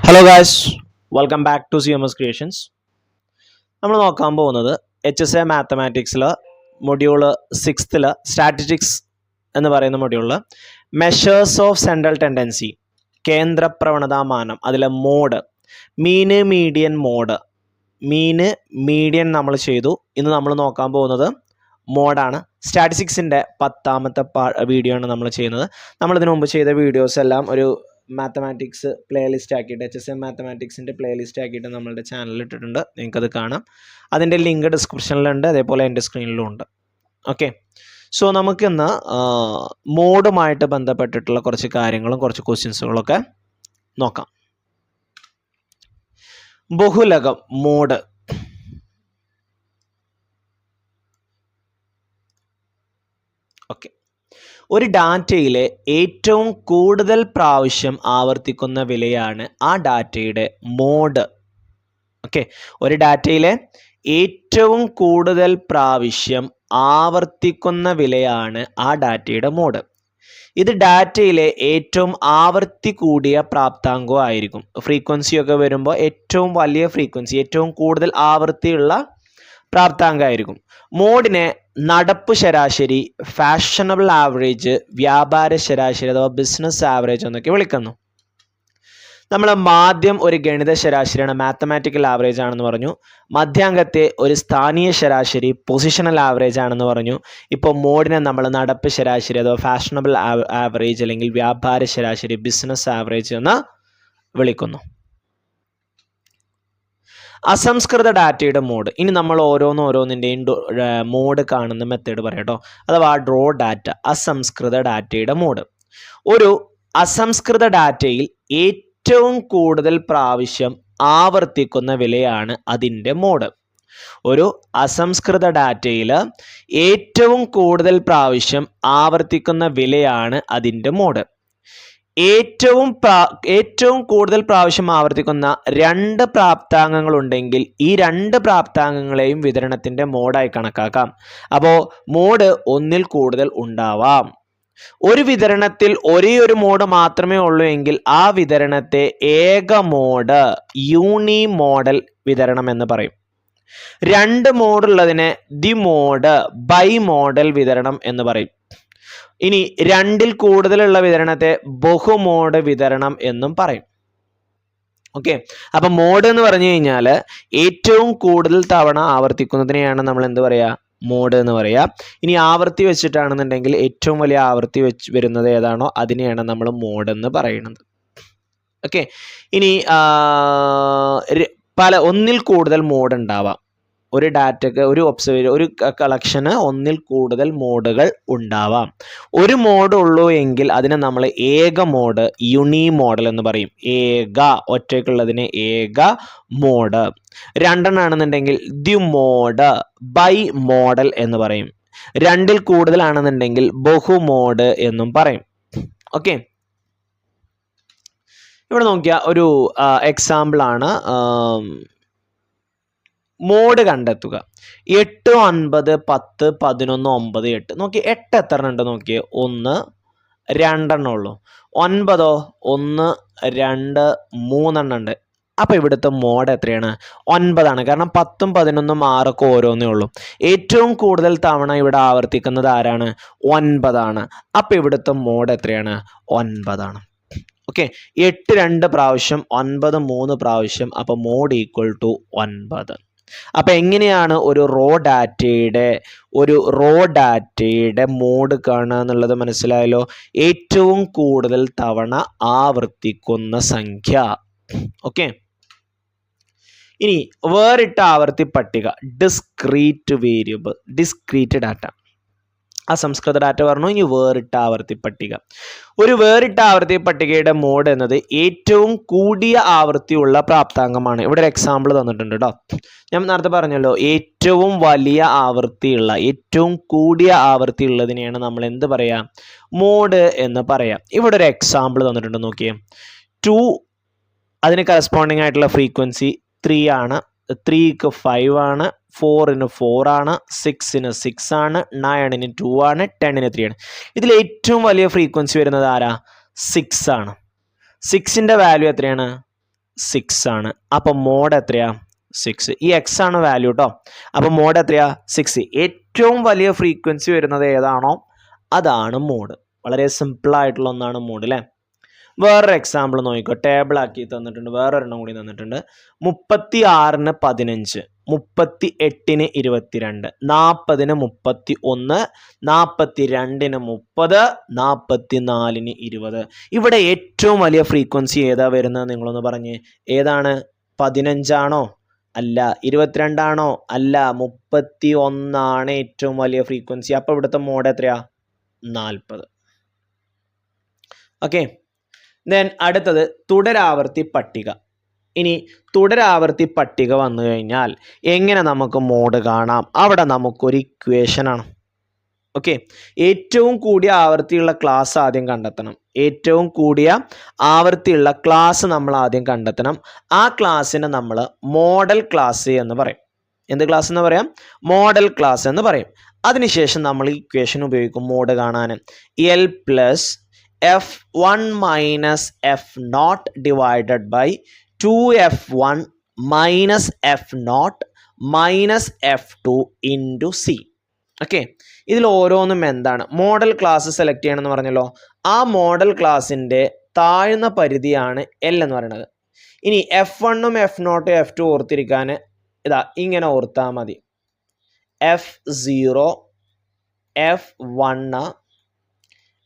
Hello guys, welcome back to CMS creations. നമ്മൾ നോക്കാൻ പോകുന്നത് HSA മാത്തമാറ്റിക്സിൽ മൊഡ്യൂള് 6 സ്റ്റാറ്റിസ്റ്റിക്സ് എന്ന് പറയുന്ന മൊഡ്യൂളിൽ മെഷേഴ്സ് ഓഫ് സെൻട്രൽ ടെൻഡൻസി, കേന്ദ്ര പ്രവണതാമാനം, അതിലെ മോഡ്, മീന് മീഡിയൻ മോഡ്. മീന് മീഡിയൻ നമ്മൾ ചെയ്തു. ഇന്ന് നമ്മൾ നോക്കാൻ പോകുന്നത് മോഡാണ്. സ്റ്റാറ്റിസ്റ്റിക്സിൻ്റെ 10ാമത്തെ വീഡിയോ ആണ് നമ്മൾ ചെയ്യുന്നത്. നമ്മളിതിനു മുമ്പ് ചെയ്ത വീഡിയോസ് എല്ലാം ഒരു മാത്തമാറ്റിക്സ് പ്ലേലിസ്റ്റ് ആക്കിയിട്ട് HSA മാത്തമാറ്റിക്സിൻ്റെ പ്ലേലിസ്റ്റ് ആക്കിയിട്ട് നമ്മളുടെ ചാനലിൽ ഇട്ടിട്ടുണ്ട്. നിങ്ങൾക്കത് കാണാം. അതിൻ്റെ ലിങ്ക് ഡിസ്ക്രിപ്ഷനിലുണ്ട്, അതേപോലെ എൻ്റെ സ്ക്രീനിലും ഉണ്ട്. ഓക്കെ, സോ നമുക്കിന്ന് മോഡുമായിട്ട് ബന്ധപ്പെട്ടിട്ടുള്ള കുറച്ച് കാര്യങ്ങളും കുറച്ച് ക്വസ്റ്റ്യൻസുകളൊക്കെ നോക്കാം. ബഹുലകം മോഡ്. ഓക്കെ, ഒരു ഡാറ്റയിലെ ഏറ്റവും കൂടുതൽ പ്രാവശ്യം ആവർത്തിക്കുന്ന വിലയാണ് ആ ഡാറ്റയുടെ മോഡ്. ഓക്കെ, ഒരു ഡാറ്റയിലെ ഏറ്റവും കൂടുതൽ പ്രാവശ്യം ആവർത്തിക്കുന്ന വിലയാണ് ആ ഡാറ്റയുടെ മോഡ്. ഇത് ഡാറ്റയിലെ ഏറ്റവും ആവർത്തി കൂടിയ പ്രാപ്താങ്കവും ആയിരിക്കും. ഫ്രീക്വൻസിയൊക്കെ വരുമ്പോൾ ഏറ്റവും വലിയ ഫ്രീക്വൻസി, ഏറ്റവും കൂടുതൽ ആവർത്തിയുള്ള പ്രാപ്താങ്കമായിരിക്കും. മോഡിനെ നടപ്പ് ശരാശരി, ഫാഷനബിൾ ആവറേജ്, വ്യാപാര ശരാശരി അഥവാ ബിസിനസ് ആവറേജ് എന്നൊക്കെ വിളിക്കുന്നു. നമ്മൾ മാധ്യം ഒരു ഗണിത ശരാശരിയാണ്, മാത്തമാറ്റിക്കൽ ആവറേജ് ആണെന്ന് പറഞ്ഞു. മധ്യാങ്കത്തെ ഒരു സ്ഥാനീയ ശരാശരി, പൊസിഷണൽ ആവറേജ് ആണെന്ന് പറഞ്ഞു. ഇപ്പോൾ മോഡിനെ നമ്മൾ നടപ്പ് ശരാശരി അഥവാ ഫാഷനബിൾ ആവറേജ് അല്ലെങ്കിൽ വ്യാപാര ശരാശരി, ബിസിനസ് ആവറേജ് എന്ന് വിളിക്കുന്നു. അസംസ്കൃത ഡാറ്റയുടെ മോഡ്. ഇനി നമ്മൾ ഓരോന്നിൻ്റെയും മോഡ് കാണുന്ന മെത്തേഡ് പറയാട്ടോ, അഥവാ ഡ്രോ ഡാറ്റ. അസംസ്കൃത ഡാറ്റയുടെ മോഡ്. ഒരു അസംസ്കൃത ഡാറ്റയിൽ ഏറ്റവും കൂടുതൽ പ്രാവശ്യം ആവർത്തിക്കുന്ന വിലയാണ് അതിൻ്റെ മോഡ്. ഒരു അസംസ്കൃത ഡാറ്റയിൽ ഏറ്റവും കൂടുതൽ പ്രാവശ്യം ആവർത്തിക്കുന്ന വിലയാണ് അതിൻ്റെ മോഡ്. ഏറ്റവും കൂടുതൽ പ്രാവശ്യം ആവർത്തിക്കുന്ന രണ്ട് പ്രാപ്താങ്കങ്ങളുണ്ടെങ്കിൽ ഈ രണ്ട് പ്രാപ്താങ്കങ്ങളെയും വിതരണത്തിൻ്റെ മോഡായി കണക്കാക്കാം. അപ്പോൾ മോഡ് ഒന്നിൽ കൂടുതൽ ഉണ്ടാവാം. ഒരു വിതരണത്തിൽ ഒരേ ഒരു മോഡ് മാത്രമേ ഉള്ളൂ എങ്കിൽ ആ വിതരണത്തെ ഏക മോഡ്, യൂണി മോഡൽ വിതരണം എന്ന് പറയും. രണ്ട് മോഡുള്ളതിനെ ദി മോഡ്, ബൈ മോഡൽ വിതരണം എന്ന് പറയും. ഇനി രണ്ടിൽ കൂടുതലുള്ള വിതരണത്തെ ബഹുമോഡ് വിതരണം എന്നും പറയും. ഓക്കെ, അപ്പൊ മോഡ് എന്ന് പറഞ്ഞു കഴിഞ്ഞാൽ ഏറ്റവും കൂടുതൽ തവണ ആവർത്തിക്കുന്നതിനെയാണ് നമ്മൾ എന്ത് പറയാ, മോഡ് എന്ന് പറയാ. ഇനി ആവർത്തി വെച്ചിട്ടാണെന്നുണ്ടെങ്കിൽ ഏറ്റവും വലിയ ആവർത്തി വരുന്നത് ഏതാണോ അതിനെയാണ് നമ്മൾ മോഡ് എന്ന് പറയുന്നത്. ഓക്കെ, ഇനി ഒന്നിൽ കൂടുതൽ മോഡ് ഉണ്ടാവാം. ഒരു ഡാറ്റക്ക്, ഒരു കളക്ഷന് ഒന്നിൽ കൂടുതൽ മോഡുകൾ ഉണ്ടാവാം. ഒരു മോഡ് ഉള്ളൂ എങ്കിൽ അതിനെ നമ്മൾ ഏക മോഡ്, യുണി മോഡൽ എന്ന് പറയും. ഏക, ഒറ്റയ്ക്കുള്ളതിനെ ഏക മോഡ്. രണ്ടെണ്ണാണെന്നുണ്ടെങ്കിൽ ദി മോഡ്, ബൈ മോഡൽ എന്ന് പറയും. രണ്ടിൽ കൂടുതലാണെന്നുണ്ടെങ്കിൽ ബഹുമോഡ് എന്നും പറയും. ഓക്കെ, ഇവിടെ നോക്കിയ ഒരു എക്സാമ്പിൾ ആണ്. മോഡ് കണ്ടെത്തുക. 8, 9, 10, 11, 9, 8. നോക്കി 8 എത്ര ഉണ്ട് നോക്കിയേ, 1, 2 ഉള്ളൂ. 9 1, 2, 3 ഉണ്ട്. അപ്പോൾ ഇവിടുത്തെ മോഡ് എത്രയാണ്? 9 കാരണം 10ഉം 11ഉം 6ഒക്കെ ഓരോന്നേ ഉള്ളൂ. ഏറ്റവും കൂടുതൽ തവണ ഇവിടെ ആവർത്തിക്കുന്നത് ആരാണ്? 9. അപ്പോൾ ഇവിടുത്തെ മോഡ് എത്രയാണ്? 9. ഓക്കെ, 8 2 പ്രാവശ്യം, 9 3 പ്രാവശ്യം. അപ്പോൾ മോഡ് ഈക്വൽ ടു 9. അപ്പം എങ്ങനെയാണ് ഒരു റോ ഡാറ്റയുടെ മോഡ് കാണുക എന്നുള്ളത് മനസ്സിലായല്ലോ. ഏറ്റവും കൂടുതൽ തവണ ആവർത്തിക്കുന്ന സംഖ്യ. ഓക്കെ, ഇനി വേറിട്ട ആവർത്തി പട്ടിക, ഡിസ്ക്രീറ്റ് വേരിയബിൾ, ഡിസ്ക്രീറ്റ് ഡാറ്റ. അസംസ്കൃത ഡാറ്റ പറഞ്ഞു. ഇനി വേറിട്ട ആവർത്തി പട്ടിക. ഒരു വേറിട്ട ആവർത്തി പട്ടികയുടെ മോഡ് എന്നത് ഏറ്റവും കൂടിയ ആവർത്തിയുള്ള പ്രാപ്താങ്കമാണ്. ഇവിടെ ഒരു എക്സാമ്പിൾ തന്നിട്ടുണ്ട് കേട്ടോ. ഞാൻ നേരത്തെ പറഞ്ഞല്ലോ, ഏറ്റവും വലിയ ആവർത്തിയുള്ള, ഏറ്റവും കൂടിയ ആവർത്തി ഉള്ളതിനെയാണ് നമ്മൾ എന്ത് പറയാം? മോഡ് എന്ന് പറയാം. ഇവിടെ ഒരു എക്സാമ്പിൾ തന്നിട്ടുണ്ട് നോക്കിയേ. 2 അതിന് കറസ്പോണ്ടിങ് ആയിട്ടുള്ള ഫ്രീക്വൻസി 3 ആണ്, 3ക്ക് 5 ആണ്, 4ന് 4 ആണ്, 6ന് 6 ആണ്, 9ന് 2 ആണ്, 10ന് 3 ആണ്. ഇതിൽ ഏറ്റവും വലിയ ഫ്രീക്വൻസി വരുന്നത് ആരാ? 6 ആണ്. 6ന്റെ വാല്യൂ എത്രയാണ്? 6 ആണ്. അപ്പോൾ മോഡ് എത്രയാ? 6. ഈ എക്സ് ആണ് വാല്യൂ കേട്ടോ. അപ്പോൾ മോഡ് എത്രയാ? 6. ഏറ്റവും വലിയ ഫ്രീക്വൻസി വരുന്നത് ഏതാണോ അതാണ് മോഡ്. വളരെ സിമ്പിൾ ആയിട്ടുള്ള ഒന്നാണ് മോഡ് അല്ലേ. വേറൊരു എക്സാമ്പിൾ നോക്കിക്കോ. ടേബിൾ ആക്കി തന്നിട്ടുണ്ട്. വേറൊരെണ്ണം കൂടി തന്നിട്ടുണ്ട്. 36ന് 15, 38ന് 22, 40ന് 31, 42ന് 30, 44ന് 20. ഇവിടെ ഏറ്റവും വലിയ ഫ്രീക്വൻസി ഏതാ വരുന്നത്? നിങ്ങളൊന്ന് പറഞ്ഞ്. ഏതാണ്? 15 ആണോ? അല്ല. 22 ആണോ? അല്ല. 31 ഏറ്റവും വലിയ ഫ്രീക്വൻസി. അപ്പോൾ ഇവിടുത്തെ മോഡ് എത്രയാ? 40. ഓക്കെ. ദെൻ അടുത്തത് തുടരാവർത്തി പട്ടിക. ഇനി തുടരാവർത്തി പട്ടിക വന്നു കഴിഞ്ഞാൽ എങ്ങനെ നമുക്ക് മോഡ് കാണാം? അവിടെ നമുക്കൊരു ഇക്വേഷനാണ്. ഓക്കെ. ഏറ്റവും കൂടിയ ആവർത്തിയുള്ള ക്ലാസ് ആദ്യം കണ്ടെത്തണം. ഏറ്റവും കൂടിയ ആവർത്തിയുള്ള ക്ലാസ് നമ്മൾ ആദ്യം കണ്ടെത്തണം. ആ ക്ലാസ്സിനെ നമ്മൾ മോഡൽ ക്ലാസ് എന്ന് പറയും. എന്ത് ക്ലാസ് എന്ന് പറയാം? മോഡൽ ക്ലാസ് എന്ന് പറയും. അതിനുശേഷം നമ്മൾ ഇക്വേഷൻ ഉപയോഗിക്കും മോഡ് കാണാൻ. L plus f1 minus f0 divided by 2f1 minus f0 minus f2 into c. Okay. ഇതിൽ ഓരോന്നും എന്താണ്? മോഡൽ ക്ലാസ് സെലക്ട് ചെയ്യണമെന്ന് പറഞ്ഞല്ലോ. ആ മോഡൽ ക്ലാസ്സിൻ്റെ താഴ്ന്ന പരിധിയാണ് എൽ എന്ന് പറയുന്നത്. ഇനി f1ഉം f0ഉം f2 ഓർത്തിരിക്കാൻ ഇതാ ഇങ്ങനെ ഓർത്താൽ മതി. f0 f1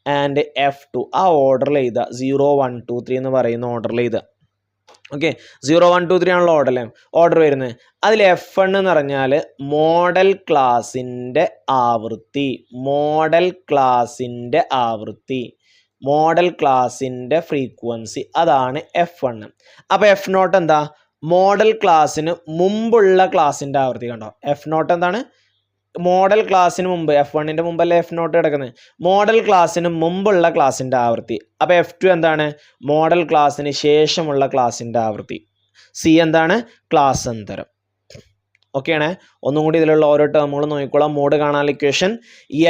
ആൻഡ് f2 ആ ഓർഡറിൽ എഴുതുക. 0 1 2 3 എന്ന് പറയുന്ന ഓർഡറിൽ എഴുതുക. ഓക്കെ. 0 1 2 3 ആണല്ലോ ഓർഡർ വരുന്നത്. അതിൽ f1 എന്ന് പറഞ്ഞാൽ മോഡൽ ക്ലാസിൻ്റെ ആവൃത്തി. മോഡൽ ക്ലാസിൻ്റെ ആവൃത്തി, മോഡൽ ക്ലാസിൻ്റെ ഫ്രീക്വൻസി, അതാണ് f1. അപ്പോൾ f0 എന്താ? മോഡൽ ക്ലാസ്സിന് മുമ്പുള്ള ക്ലാസിൻ്റെ ആവൃത്തി. കണ്ടോ? f0 എന്താണ്? മോഡൽ ക്ലാസ്സിന് മുമ്പ്. f1ൻ്റെ മുമ്പല്ലേ f0 കിടക്കുന്നത്. മോഡൽ ക്ലാസ്സിന് മുമ്പുള്ള ക്ലാസ്സിൻ്റെ ആവൃത്തി. അപ്പോൾ f2 എന്താണ്? മോഡൽ ക്ലാസ്സിന് ശേഷമുള്ള ക്ലാസ്സിൻ്റെ ആവൃത്തി. സി എന്താണ്? ക്ലാസ് അന്തരം. ഓക്കെ ആണ്. ഒന്നും കൂടി ഇതിലുള്ള ഓരോ ടേമുകൾ നോക്കിക്കോളാം. മോഡ് കാണാൻ equation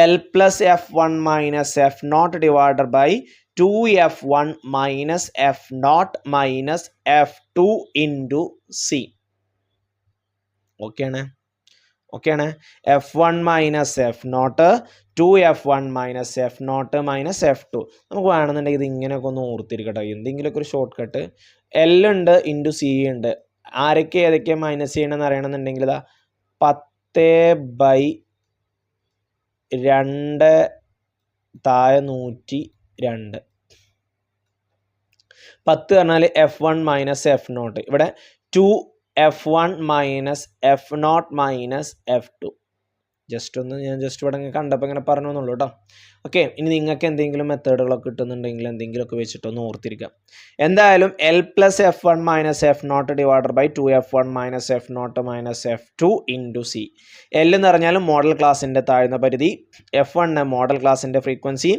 L plus f1 minus f0 divided by 2f1 minus f0 minus f2 into C. Okay ആണ്. ഓക്കെയാണ്. f1 minus f0, 2f1 minus f0 minus f2. നമുക്ക് വേണമെന്നുണ്ടെങ്കിൽ ഇത് ഇങ്ങനെയൊക്കെ ഒന്ന് ഓർത്തിരിക്കട്ടെ. എന്തെങ്കിലുമൊക്കെ ഒരു ഷോർട്ട് കട്ട്. എൽ ഉണ്ട് ഇൻറ്റു സി ഉണ്ട്. ആരൊക്കെ ഏതൊക്കെ മൈനസ് ചെയ്യണമെന്ന് അറിയണമെന്നുണ്ടെങ്കിൽ ഇതാ 10/2 താഴെ 102. 10 പറഞ്ഞാൽ f1 മൈനസ് f0. ഇവിടെ 2f1 minus f0 minus f2. ഞാൻ ജസ്റ്റ് ഇവിടെ കണ്ടപ്പോൾ ഇങ്ങനെ പറഞ്ഞു എന്നുള്ളൂ കേട്ടോ. ഓക്കെ. ഇനി നിങ്ങൾക്ക് എന്തെങ്കിലും മെത്തേഡുകളൊക്കെ കിട്ടുന്നുണ്ടെങ്കിൽ എന്തെങ്കിലുമൊക്കെ വെച്ചിട്ടൊന്ന് ഓർത്തിരിക്കാം. എന്തായാലും L plus f1 minus f0 divided by 2f1 minus f0 minus f2 into C. L എന്ന് പറഞ്ഞാൽ മോഡൽ ക്ലാസ്സിൻ്റെ താഴ്ന്ന പരിധി, f1 മോഡൽ ക്ലാസ്സിൻ്റെ ഫ്രീക്വൻസി,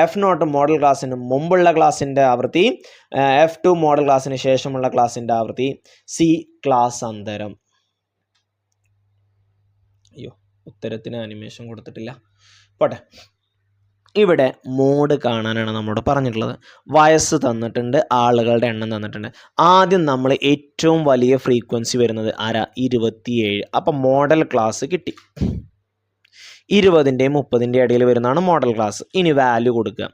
f0 മോഡൽ ക്ലാസ്സിന് മുമ്പുള്ള ക്ലാസ്സിൻ്റെ ആവൃത്തി, f2 മോഡൽ ക്ലാസ്സിന് ശേഷമുള്ള ക്ലാസ്സിൻ്റെ ആവൃത്തി, സി ക്ലാസ് അന്തരം. അയ്യോ, ഉത്തരത്തിന് ആനിമേഷൻ കൊടുത്തിട്ടില്ല. പോട്ടെ. ഇവിടെ മോഡ് കാണാനാണ് നമ്മളോട് പറഞ്ഞിട്ടുള്ളത്. വയസ്സ് തന്നിട്ടുണ്ട്, ആളുകളുടെ എണ്ണം തന്നിട്ടുണ്ട്. ആദ്യം നമ്മൾ ഏറ്റവും വലിയ ഫ്രീക്വൻസി വരുന്നത് ആരാ? 27. അപ്പം മോഡൽ ക്ലാസ് കിട്ടി. 20ൻ്റെയും 30ൻ്റെയും ഇടയിൽ വരുന്നതാണ് മോഡൽ ക്ലാസ്. ഇനി വാല്യൂ കൊടുക്കുക.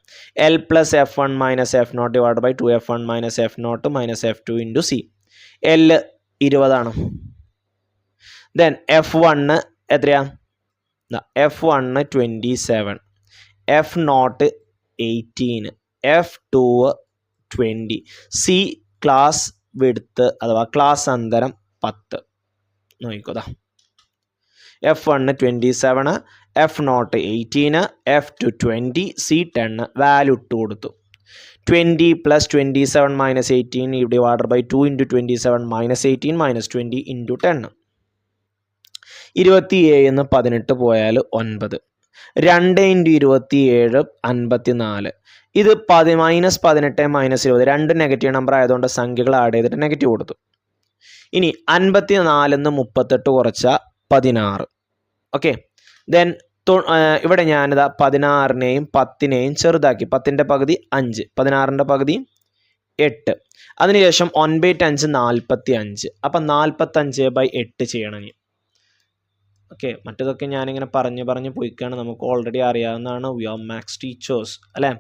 L plus f1 minus f0 divide by 2f1 minus f0 minus f2 into C. L 20 then f1 എത്രയാ? f1 27, f0 18, f2 20, C class width അഥവാ ക്ലാസ് അന്തരം 10. നോക്കിക്കോതാ. f1 27, f0 18, f2 20, C 10. Value ഇട്ട് കൊടുത്തു. 20 plus 27 minus 18 divided by 2 into 27 minus 18 minus 20 into 10. 27 18 പോയാൽ 9. 2 into 27 54. ഇത് minus 18 minus 20 രണ്ട് negative number ആയതുകൊണ്ട് സംഖ്യകൾ ആഡ് ചെയ്തിട്ട് നെഗറ്റീവ് കൊടുത്തു. ഇനി 54 38 കുറച്ചാൽ 16. ഓക്കെ. ദെൻ ഇവിടെ ഞാനിതാ 16നെയും 10നെയും ചെറുതാക്കി. 10ൻ്റെ പകുതി 5, 16ൻ്റെ പകുതി 8. അതിനുശേഷം 9/5 45. അപ്പം 45/8 ചെയ്യണം ഇനി. ഓക്കെ, മറ്റതൊക്കെ ഞാനിങ്ങനെ പറഞ്ഞ് പോയിക്കാണ്, നമുക്ക് ഓൾറെഡി അറിയാവുന്നതാണ്. വി ആർ മാത്സ് ടീച്ചേഴ്സ് അല്ലേ.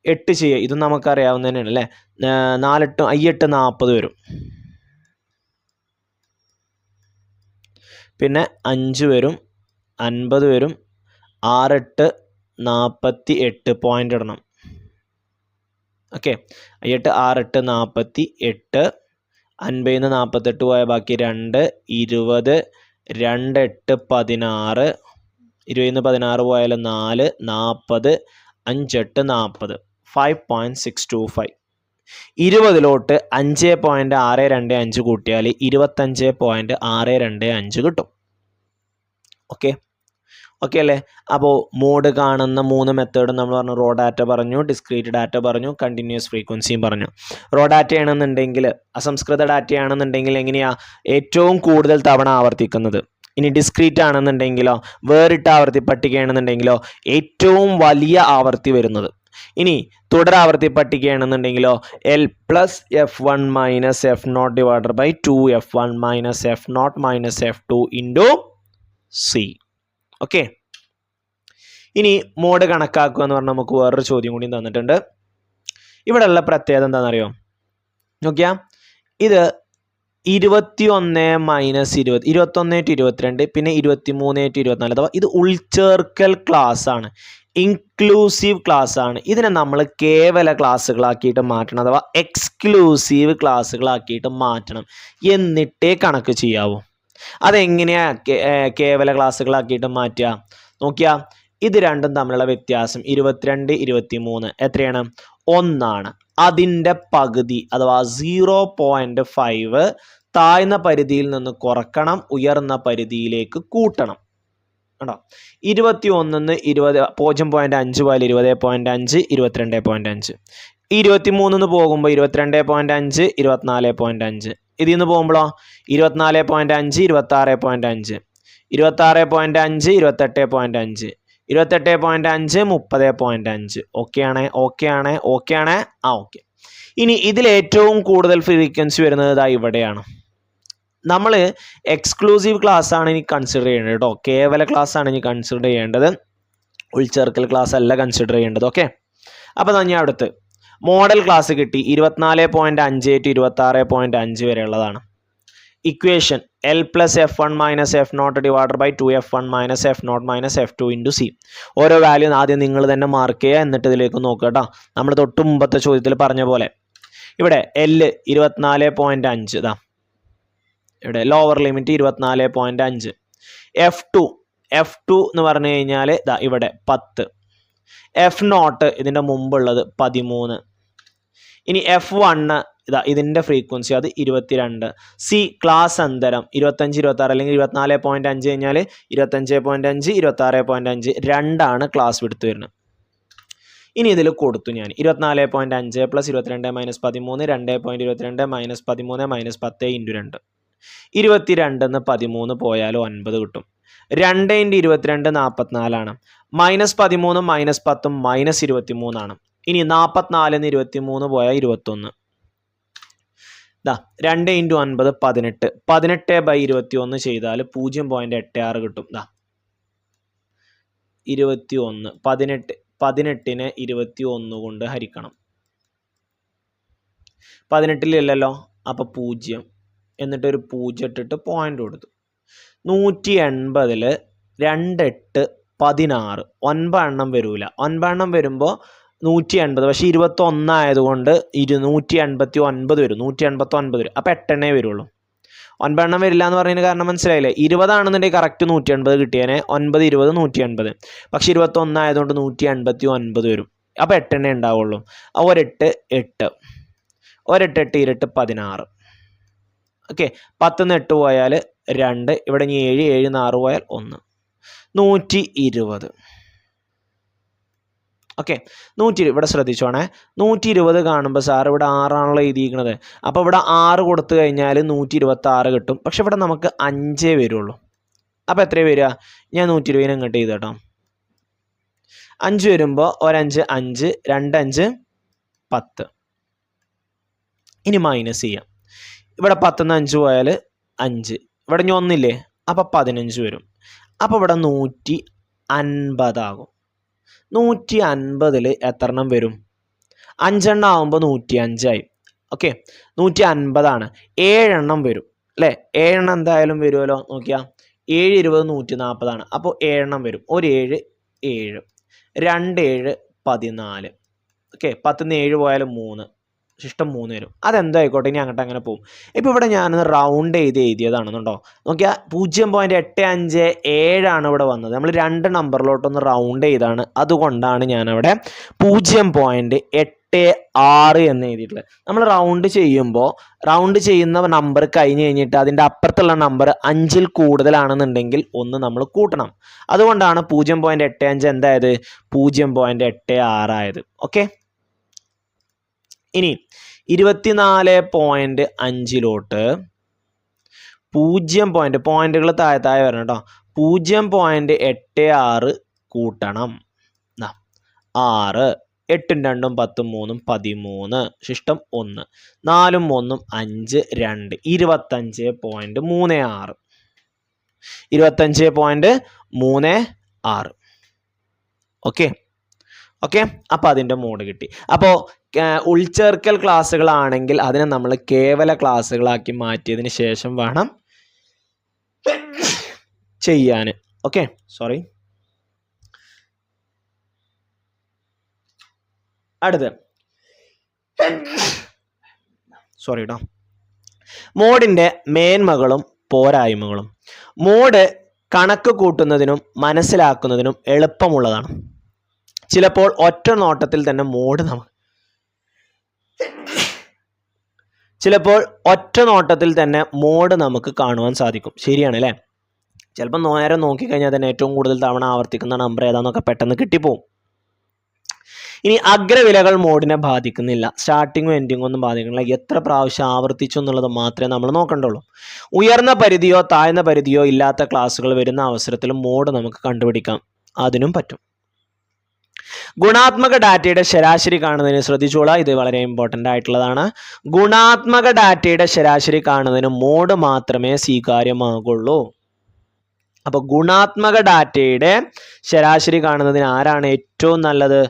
8 ചെയ്യുക, ഇതും നമുക്കറിയാവുന്ന തന്നെയാണ് അല്ലേ. 4 8 40 വരും. പിന്നെ 5 വരും, 50 വരും. 6 8 48 പോയിന്റ് ഇടണം. ഓക്കെ, 8 6 8 48. 50 48 പോയാൽ ബാക്കി 2 20. 2 8 16. 20 16 പോയാൽ 4 40. 5 8 40. 5.625. 20 5.625 കൂട്ടിയാൽ 25.625 കിട്ടും. ഓക്കെ അല്ലേ. അപ്പോൾ മോഡ് കാണുന്ന 3 മെത്തേഡ് നമ്മൾ പറഞ്ഞു. റോ ഡാറ്റ പറഞ്ഞു, ഡിസ്ക്രീറ്റ് ഡാറ്റ പറഞ്ഞു, കണ്ടിന്യൂസ് ഫ്രീക്വൻസിയും പറഞ്ഞു. റോ ഡാറ്റ ആണെന്നുണ്ടെങ്കിൽ, അസംസ്കൃത ഡാറ്റ ആണെന്നുണ്ടെങ്കിൽ എങ്ങനെയാ ഏറ്റവും കൂടുതൽ തവണ ആവർത്തിക്കുന്നത്. ഇനി ഡിസ്ക്രീറ്റ് ആണെന്നുണ്ടെങ്കിലോ, വേറിട്ട ആവർത്തി പട്ടികയാണെന്നുണ്ടെങ്കിലോ ഏറ്റവും വലിയ ആവർത്തി വരുന്നത്. ഇനി തുടരാവർത്തി പട്ടികയാണെന്നുണ്ടെങ്കിലോ L+F1 - F0 / 2F1 - F0 - F2 × C. Okay, ഇനി മോഡ് കണക്കാക്കുക എന്ന് പറഞ്ഞാൽ നമുക്ക് വേറൊരു ചോദ്യം കൂടി തന്നിട്ടുണ്ട്. ഇവിടെയുള്ള പ്രത്യേകത എന്താണെന്നറിയോ? നോക്കിയാ, ഇത് 21 - 20, 21-22, പിന്നെ 23-24. അഥവാ ഇത് ഉൾച്ചേർക്കൽ ക്ലാസ് ആണ്, ഇൻക്ലൂസീവ് ക്ലാസ് ആണ്. ഇതിനെ നമ്മൾ കേവല ക്ലാസ്സുകളാക്കിയിട്ട് മാറ്റണം, അഥവാ എക്സ്ക്ലൂസീവ് ക്ലാസ്സുകളാക്കിയിട്ട് മാറ്റണം. എന്നിട്ടേ കണക്ക് ചെയ്യാവൂ. അതെങ്ങനെയാ കേവല ക്ലാസ്സുകളാക്കിയിട്ട് മാറ്റുക? നോക്കിയാ, ഇത് രണ്ടും തമ്മിലുള്ള വ്യത്യാസം 22 23 എത്രയാണ്? 1 ആണ്. അതിൻ്റെ പകുതി അഥവാ 0.5 താഴ്ന്ന പരിധിയിൽ നിന്ന് കുറക്കണം, ഉയർന്ന പരിധിയിലേക്ക് കൂട്ടണം. കേട്ടോ, 21 20 0.5 പോയാൽ 20.5 22.5. 23 പോകുമ്പോൾ 22.5 24.5. ഇതിൽ നിന്ന് പോകുമ്പോഴോ 24.5 26.5 26.5 28.5 28.5 30.5. ഓക്കെയാണ്. ഓക്കെ. ഇനി ഇതിൽ ഏറ്റവും കൂടുതൽ ഫ്രീക്വൻസി വരുന്നത് ഇതാ ഇവിടെയാണ്. നമ്മൾ എക്സ്ക്ലൂസീവ് ക്ലാസ് ആണ് ഇനി കൺസിഡർ ചെയ്യേണ്ടത് കേട്ടോ. കേവല ക്ലാസ് ആണ് ഇനി കൺസിഡർ ചെയ്യേണ്ടത്, ഉൾച്ചേർക്കൽ ക്ലാസ് അല്ല കൺസിഡർ ചെയ്യേണ്ടത്. ഓക്കെ, അപ്പോൾ ഞാൻ അടുത്ത് മോഡൽ ക്ലാസ് കിട്ടി. 24.5 to 26.5 വരെയുള്ളതാണ്. Equation L+F1 - F0 / 2F1 - F0 - F2 × C. ഓരോ വാല്യൂ ആദ്യം നിങ്ങൾ തന്നെ മാർക്ക് ചെയ്യുക, എന്നിട്ട് ഇതിലേക്ക് നോക്കുക കേട്ടോ. നമ്മൾ തൊട്ട് മുമ്പത്തെ ചോദ്യത്തിൽ പറഞ്ഞ പോലെ ഇവിടെ L 24.5, ഇതാ ഇവിടെ ലോവർ ലിമിറ്റ് 24.5. F2 എന്ന് പറഞ്ഞു കഴിഞ്ഞാൽ ഇതാ ഇവിടെ 10. F0 ഇതിൻ്റെ മുമ്പുള്ളത് 13. ഇനി F1 ഇതാ ഇതിൻ്റെ ഫ്രീക്വൻസി അത് 22. സി ക്ലാസ് അന്തരം 25 26 അല്ലെങ്കിൽ 24.5 കഴിഞ്ഞാൽ 25.5 26.5 2 ക്ലാസ് വിടുത്ത് വരുന്നത്. ഇനി ഇതിൽ കൊടുത്തു ഞാൻ 24.5 + 22 - 13 2.22 - 13 - 10 × 2. 22 13 പോയാൽ 9 കിട്ടും. 2 × 22 44 -13 -10 -23. ഇനി 44 23 പോയാൽ 21. 2 × 9 18. 18/21 ചെയ്താൽ 0.86 കിട്ടും. 21 18നെ 21 കൊണ്ട് ഹരിക്കണം. 18 അപ്പോൾ 0, എന്നിട്ടൊരു 0 ഇട്ടിട്ട് പോയിന്റ് കൊടുത്തു. 180 2 8 16 9 എണ്ണം വരൂല. 9 എണ്ണം വരുമ്പോൾ 180, പക്ഷേ 21 ആയതുകൊണ്ട് 189 വരും. 189 വരും. അപ്പോൾ 8 എണ്ണേ വരുള്ളൂ. 9 എണ്ണം വരില്ല എന്ന് പറഞ്ഞതിന് കാരണം മനസ്സിലായില്ലേ? 20 ആണെന്നുണ്ടെങ്കിൽ കറക്റ്റ് 180 കിട്ടിയേനെ. 9 20 180. പക്ഷേ 21 ആയതുകൊണ്ട് 189 വരും. അപ്പോൾ 8 എണ്ണേ ഉണ്ടാവുള്ളൂ. 1 8 8 1 8 8 2 16. ഓക്കെ, 10 8 പോയാൽ 2. ഇവിടെ 7 7 6 പോയാൽ 1. 120. ഓക്കെ, 120. ഇവിടെ ശ്രദ്ധിച്ചോണേ, 120 കാണുമ്പോൾ സാർ ഇവിടെ 6 ആണല്ലോ എഴുതിയിരിക്കുന്നത്. അപ്പോൾ ഇവിടെ 6 കൊടുത്തു കഴിഞ്ഞാൽ 126 കിട്ടും. പക്ഷെ ഇവിടെ നമുക്ക് 5 വരുള്ളൂ. അപ്പോൾ എത്ര വരിക? ഞാൻ 120 ഇങ്ങോട്ട് ചെയ്തു കേട്ടോ. 5 വരുമ്പോൾ 1 5 5 2 5 10. ഇനി മൈനസ് ചെയ്യാം. ഇവിടെ 10 5 പോയാൽ 5, ഇവിടെ ഇനി ഒന്നില്ലേ, അപ്പോൾ 15 വരും. അപ്പോൾ ഇവിടെ 150 ആകും. 150ൽ എത്ര എണ്ണം വരും? 5 എണ്ണം ആകുമ്പോൾ 105 ആയി. ഓക്കെ, 150 7 എണ്ണം വരും അല്ലേ? 7 എണ്ണം എന്തായാലും വരുമല്ലോ. നോക്കിയാൽ 7 20 140 അപ്പോൾ 7 എണ്ണം വരും. ഒരു 7 7, 2 7 14. ഓക്കെ, 10 7 പോയാലും 3, ശിഷ്ടം 3 വരും. അതെന്തായിക്കോട്ടെ, ഇനി അങ്ങോട്ട് അങ്ങനെ പോകും. ഇപ്പോൾ ഇവിടെ ഞാനൊന്ന് റൗണ്ട് എഴുതിയതാണെന്നുണ്ടോ. നോക്കിയാൽ 0.857 ഇവിടെ വന്നത്. നമ്മൾ 2 നമ്പറിലോട്ടൊന്ന് റൗണ്ട് ചെയ്താണ്, അതുകൊണ്ടാണ് ഞാനവിടെ 0.86 എന്ന് എഴുതിയിട്ടുള്ളത്. നമ്മൾ റൗണ്ട് ചെയ്യുമ്പോൾ റൗണ്ട് ചെയ്യുന്ന നമ്പർ കഴിഞ്ഞ് കഴിഞ്ഞിട്ട് അതിൻ്റെ അപ്പുറത്തുള്ള നമ്പർ 5ൽ കൂടുതലാണെന്നുണ്ടെങ്കിൽ ഒന്ന് നമ്മൾ കൂട്ടണം. അതുകൊണ്ടാണ് 0.85 എന്തായത് 0.86 ആയത്. ഓക്കെ, ഇനി 24.5ലോട്ട് 0 പോയിന്റുകൾ താഴെ വരണം കേട്ടോ. 0.86 കൂട്ടണം. 6, 8 2 10 3 13, ശിഷ്ടം 1, 4 1 5 2, 25.36. 25.36. ഓക്കെ ഓക്കെ, അപ്പോൾ അതിൻ്റെ മോഡ് കിട്ടി. അപ്പോൾ ഉൾച്ചേർക്കൽ ക്ലാസ്സുകളാണെങ്കിൽ അതിനെ നമ്മൾ കേവല ക്ലാസ്സുകളാക്കി മാറ്റിയതിന് ശേഷം വേണം ചെയ്യാൻ. Okay, sorry. അടുത്ത് സോറി കേട്ടോ, മോഡിൻ്റെ മേന്മകളും പോരായ്മകളും. മോഡ് കണക്ക് കൂട്ടുന്നതിനും മനസ്സിലാക്കുന്നതിനും എളുപ്പമുള്ളതാണ്. ചിലപ്പോൾ ഒറ്റ നോട്ടത്തിൽ തന്നെ മോഡ് നമുക്ക് കാണുവാൻ സാധിക്കും. ശരിയാണ് അല്ലേ? ചിലപ്പോൾ നേരെ നോക്കിക്കഴിഞ്ഞാൽ തന്നെ ഏറ്റവും കൂടുതൽ തവണ ആവർത്തിക്കുന്ന നമ്പർ ഏതാണെന്നൊക്കെ പെട്ടെന്ന് കിട്ടിപ്പോവും. ഇനി അഗ്രവിലകൾ മോഡിനെ ബാധിക്കുന്നില്ല. സ്റ്റാർട്ടിങ്ങും എൻഡിങ്ങും ഒന്നും ബാധിക്കുന്നില്ല. എത്ര പ്രാവശ്യം ആവർത്തിച്ചു എന്നുള്ളത് മാത്രമേ നമ്മൾ നോക്കണ്ടുള്ളൂ. ഉയർന്ന പരിധിയോ താഴ്ന്ന പരിധിയോ ഇല്ലാത്ത ക്ലാസ്സുകൾ വരുന്ന അവസരത്തിൽ മോഡ് നമുക്ക് കണ്ടുപിടിക്കാം. അതിനും പറ്റും. ഗുണാത്മക ഡാറ്റയുടെ ശരാശരി കാണുന്നതിന് ശ്രദ്ധിച്ചോളാം, ഇത് വളരെ ഇമ്പോർട്ടൻ്റ് ആയിട്ടുള്ളതാണ്. ഗുണാത്മക ഡാറ്റയുടെ ശരാശരി കാണുന്നതിന് മോഡ് മാത്രമേ സ്വീകാര്യമാകുള്ളൂ. അപ്പോൾ ഗുണാത്മക ഡാറ്റയുടെ ശരാശരി കാണുന്നതിന് ആരാണ് ഏറ്റവും നല്ലത്?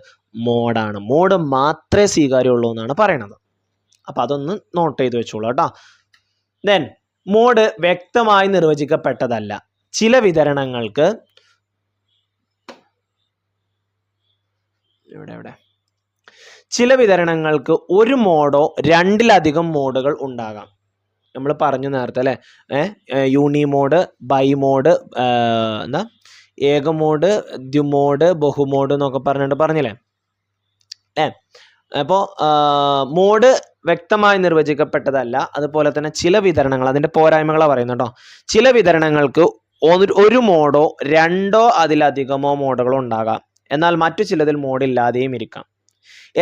മോഡാണ്. മോഡ് മാത്രമേ സ്വീകാര്യമുള്ളൂ എന്നാണ് പറയണത്. അപ്പോൾ അതൊന്ന് നോട്ട് ചെയ്ത് വെച്ചോളൂ കേട്ടോ. ദെൻ മോഡ് വ്യക്തമായി നിർവചിക്കപ്പെട്ടതല്ല. ചില വിതരണങ്ങൾക്ക് ഒരു മോഡോ രണ്ടിലധികം മോഡുകൾ ഉണ്ടാകാം. നമ്മൾ പറഞ്ഞു നേരത്തെ അല്ലേ, യൂണി മോഡ്, ബൈ മോഡ്, ഏക മോഡ്, ദ്വിമോഡ്, ബഹുമോഡ് എന്നൊക്കെ പറഞ്ഞില്ലേ. അപ്പോൾ മോഡ് വ്യക്തമായി നിർവചിക്കപ്പെട്ടതല്ല. അതുപോലെ തന്നെ ചില വിതരണങ്ങൾ, അതിൻ്റെ പോരായ്മകളാണ് പറയുന്നത് കേട്ടോ. ചില വിതരണങ്ങൾക്ക് ഒരു മോഡോ രണ്ടോ അതിലധികമോ മോഡുകളോ ഉണ്ടാകാം. എന്നാൽ മറ്റു ചിലതിൽ മോഡില്ലാതെയും ഇരിക്കാം.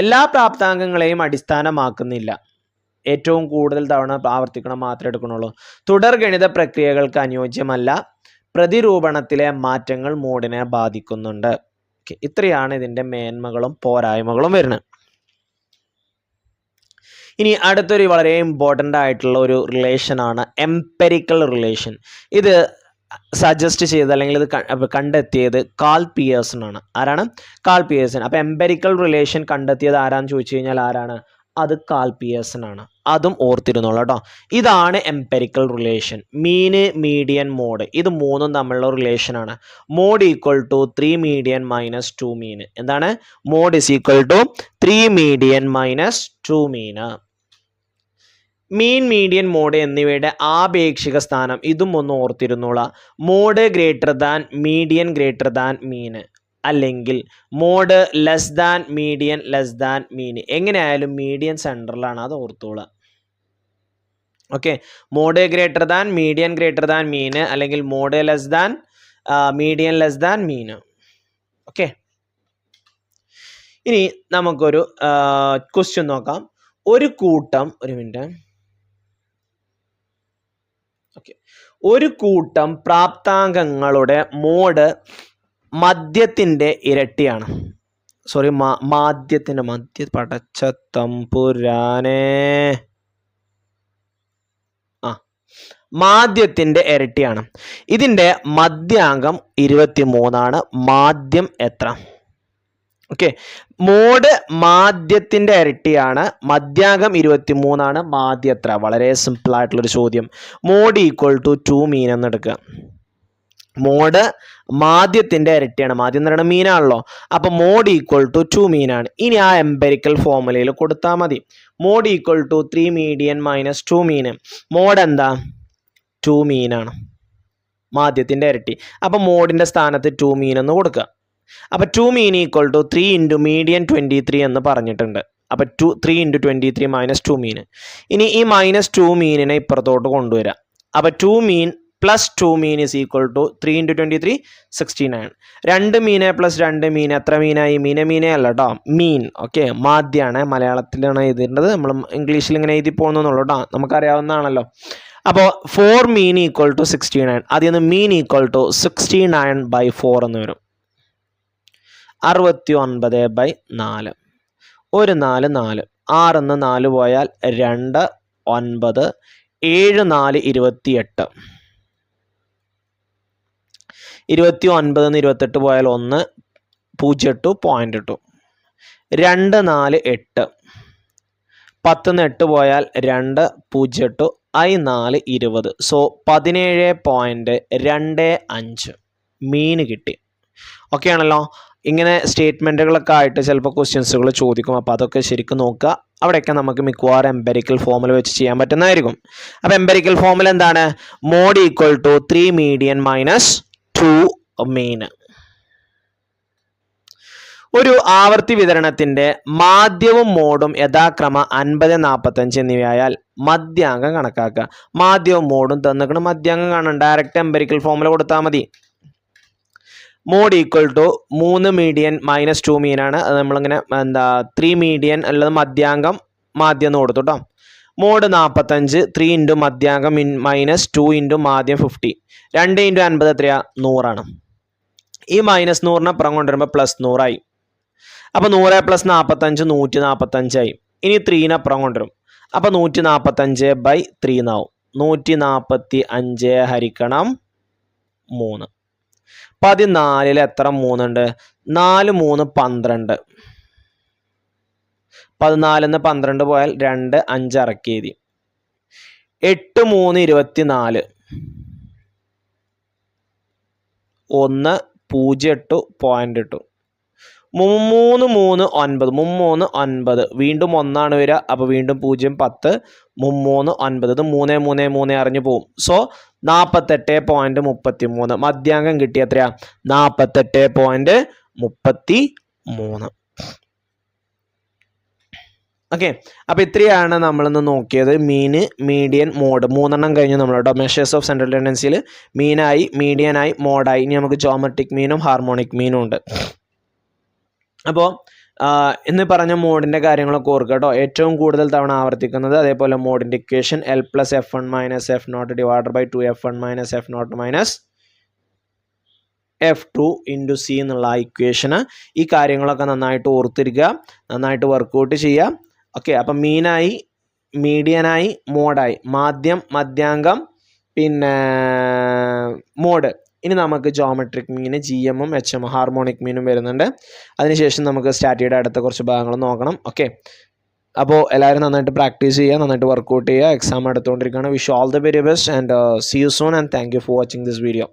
എല്ലാ പ്രാപ്താംഗങ്ങളെയും അടിസ്ഥാനമാക്കുന്നില്ല. ഏറ്റവും കൂടുതൽ തവണ ആവർത്തിക്കണം മാത്രമേ എടുക്കണുള്ളൂ. തുടർ ഗണിത പ്രക്രിയകൾക്ക് അനുയോജ്യമല്ല. പ്രതിരൂപണത്തിലെ മാറ്റങ്ങൾ മോഡിനെ ബാധിക്കുന്നുണ്ട്. ഇത്രയാണ് ഇതിൻ്റെ മേന്മകളും പോരായ്മകളും വരുന്നത്. ഇനി അടുത്തൊരു വളരെ ഇമ്പോർട്ടൻ്റ് ആയിട്ടുള്ള ഒരു റിലേഷനാണ് എംപെരിക്കൽ റിലേഷൻ. ഇത് സജസ്റ്റ് ചെയ്ത് അല്ലെങ്കിൽ ഇത് കണ്ടെത്തിയത് കാൾ പിയേഴ്സൺ ആണ്. ആരാണ്? Karl Pearson. അപ്പോൾ എംപെരിക്കൽ റിലേഷൻ കണ്ടെത്തിയത് ആരാന്ന് ചോദിച്ചു കഴിഞ്ഞാൽ ആരാണ്? അത് കാൾ പിയേഴ്സൺ ആണ്. അതും ഓർത്തിരുന്നോളൂ കേട്ടോ. ഇതാണ് empirical relation. Mean, median, mode, ഇത് മൂന്നും തമ്മിലുള്ള റിലേഷനാണ്. Mode equal to 3 median minus 2 mean. എന്താണ്? Mode is equal to 3 median minus 2 mean. Mean, median, mode എന്നിവയുടെ ആപേക്ഷിക സ്ഥാനം ഇതും ഒന്ന് ഓർത്തിരുന്നോളാം. Mode greater than median greater than mean, അല്ലെങ്കിൽ mode less than median less than mean. എങ്ങനെയായാലും മീഡിയൻ സെൻറ്ററിലാണ്, അത് ഓർത്തോളാം. Okay, mode greater than median greater than mean, അല്ലെങ്കിൽ mode less than median less than mean. Okay, ഇനി നമുക്കൊരു question നോക്കാം. ഒരു കൂട്ടം പ്രാപ്താംഗങ്ങളുടെ മോഡ് മദ്യത്തിൻ്റെ ഇരട്ടിയാണ്. സോറി, പടച്ച തമ്പുരാനെ, മാധ്യത്തിൻ്റെ ഇരട്ടിയാണ്. ഇതിൻ്റെ മധ്യാങ്കം 23 മാധ്യം എത്ര? ഓക്കെ, മോഡ് മാധ്യത്തിൻ്റെ ഇരട്ടിയാണ്, മധ്യാങ്കം 23 മാധ്യം എത്ര? വളരെ സിമ്പിൾ ആയിട്ടുള്ളൊരു ചോദ്യം. മോഡ് ഈക്വൽ ടു 2 മീൻ എന്ന് എടുക്കുക. മോഡ് മാധ്യത്തിൻ്റെ ഇരട്ടിയാണ്, മാധ്യം എന്ന് പറയുന്നത് മീനാണല്ലോ, അപ്പോൾ മോഡ് ഈക്വൽ ടു 2 മീനാണ്. ഇനി ആ എംപെരിക്കൽ ഫോർമുലയിൽ കൊടുത്താൽ മതി. Mode equal to 3 median minus 2 mean. Mode എന്താ? 2 മീനാണ്, മാധ്യത്തിൻ്റെ ഇരട്ടി. അപ്പോൾ മോഡിൻ്റെ സ്ഥാനത്ത് 2 മീൻ എന്ന് കൊടുക്കുക. അപ്പോൾ 2 mean equal to 3 into median 23 എന്ന് പറഞ്ഞിട്ടുണ്ട്. അപ്പോൾ 3 ഇൻറ്റു 23 മൈനസ് 2 മീൻ. ഇനി ഈ മൈനസ് 2 മീനിനെ ഇപ്പുറത്തോട്ട് കൊണ്ടുവരാം. അപ്പോൾ 2 mean plus 2 mean is equal to 3 into 23 69. 2 മീനെ പ്ലസ് 2 മീൻ എത്ര മീനായി? മീനെ അല്ല കേട്ടോ, മീൻ. ഓക്കെ, മാധ്യമാണ്, മലയാളത്തിലാണ് എഴുതേണ്ടത്, നമ്മൾ ഇംഗ്ലീഷിൽ ഇങ്ങനെ എഴുതി പോകുന്നുള്ളൂ കേട്ടോ, നമുക്കറിയാവുന്നതാണല്ലോ. അപ്പോൾ 4 മീൻ ഈക്വൽ ടു 69. അതിൽ നിന്ന് മീൻ ഈക്വൽ ടു 69/4 എന്ന് വരും. 69/4. ഒരു 4 4, 6 4 പോയാൽ 2 9, 7 4 28. 29 28 പോയാൽ 1 0 0.2. 2 4 8. 10 8 പോയാൽ 2 0 I 4 20. സോ 17.25 മീൻ കിട്ടി. ഓക്കെ ആണല്ലോ. ഇങ്ങനെ സ്റ്റേറ്റ്മെൻറ്റുകളൊക്കെ ആയിട്ട് ചിലപ്പോൾ ക്വസ്റ്റ്യൻസുകൾ ചോദിക്കും. അപ്പോൾ അതൊക്കെ ശരിക്കും നോക്കുക. അവിടെയൊക്കെ നമുക്ക് മിക്കവാറും എംപെരിക്കൽ ഫോമുല വെച്ച് ചെയ്യാൻ പറ്റുന്നതായിരിക്കും. അപ്പോൾ എംപെരിക്കൽ ഫോമുല എന്താണ്? Mode equal to 3 median minus 2 mean. ഒരു ആവർത്തി വിതരണത്തിൻ്റെ മാധ്യവും മോഡും യഥാക്രമം 50 45 എന്നിവയായാൽ മധ്യാങ്കം കണക്കാക്കുക. മാധ്യവും മോഡും തന്നിക്കണം, മധ്യാങ്കം കാണാൻ ഡയറക്റ്റ് എംപെരിക്കൽ ഫോമുല കൊടുത്താൽ മതി. Mode equal to 3 median minus 2 മീനാണ്. അത് നമ്മളിങ്ങനെ 3 മീഡിയൻ അല്ലാതെ മധ്യാങ്കം മാധ്യം എന്ന് കൊടുത്തു കേട്ടോ. മോഡ് 45, 3 ഇൻറ്റു മധ്യാങ്കം മൈനസ് 2 ഇൻറ്റു മാധ്യം 50. 2 ഇൻറ്റു 50 എത്രയാ? 100 ആണ്. ഈ മൈനസ് 100 അപ്പുറം കൊണ്ടുവരുമ്പോൾ പ്ലസ് 100 ആയി. അപ്പോൾ 100 പ്ലസ് 45 145 ആയി. ഇനി 3 അപ്പുറം കൊണ്ടുവരും. അപ്പോൾ 145/3 എന്നാവും. 145 ഹരിക്കണം 3. 14 എത്ര 3 ഉണ്ട്? 4 3 12. 14 12 പോയാൽ 2 5 ഇറക്കി എഴുതി. 8 3 24. 1 0 0.8. 3 3 9. 3 9. വീണ്ടും 1 വരിക. അപ്പോൾ വീണ്ടും 0 10. 3 9. ഇത് 3 3 3 അറിഞ്ഞു പോവും. സോ 48.33. മധ്യാങ്കം കിട്ടിയ എത്രയാ? 48.33. ഓക്കെ, അപ്പോൾ ഇത്രയാണ് നമ്മളിന്ന് നോക്കിയത്. മീന്, മീഡിയൻ, മോഡ് 3 കഴിഞ്ഞു നമ്മളുടെ മെഷേഴ്സ് ഓഫ് സെൻട്രൽ ടെൻഡൻസിയിൽ. മീനായി, മീഡിയനായി, മോഡായി. ഇനി നമുക്ക് ജോമെട്രിക് മീനും ഹാർമോണിക് മീനും ഉണ്ട്. അപ്പോൾ ഇന്ന് പറഞ്ഞ മോഡിൻ്റെ കാര്യങ്ങളൊക്കെ ഓർക്കുക കേട്ടോ. ഏറ്റവും കൂടുതൽ തവണ ആവർത്തിക്കുന്നത്, അതേപോലെ മോഡിൻ്റെ equation L + F1 - F0 / 2F1 - F0 - F2 × C എന്നുള്ള ആ ഇക്വേഷന്. ഈ കാര്യങ്ങളൊക്കെ നന്നായിട്ട് ഓർത്തിരിക്കുക, നന്നായിട്ട് വർക്കൗട്ട് ചെയ്യുക. ഓക്കെ, അപ്പം മീനായി, മീഡിയനായി, മോഡായി, മാധ്യം, മധ്യാങ്കം, പിന്നെ മോഡ്. ഇനി നമുക്ക് ജോമെട്രിക് മീന്, GM ഉം HM ഹാർമോണിക് മീനും വരുന്നുണ്ട്. അതിനുശേഷം നമുക്ക് സ്റ്റാറ്റിയുടെ അടുത്ത കുറച്ച് ഭാഗങ്ങൾ നോക്കണം. ഓക്കെ, അപ്പോൾ എല്ലാവരും നന്നായിട്ട് പ്രാക്ടീസ് ചെയ്യുക, നന്നായിട്ട് വർക്കൗട്ട് ചെയ്യുക. എക്സാം എടുത്തുകൊണ്ടിരിക്കുകയാണ്. Wish all the very best and see you soon and thank you for watching this video.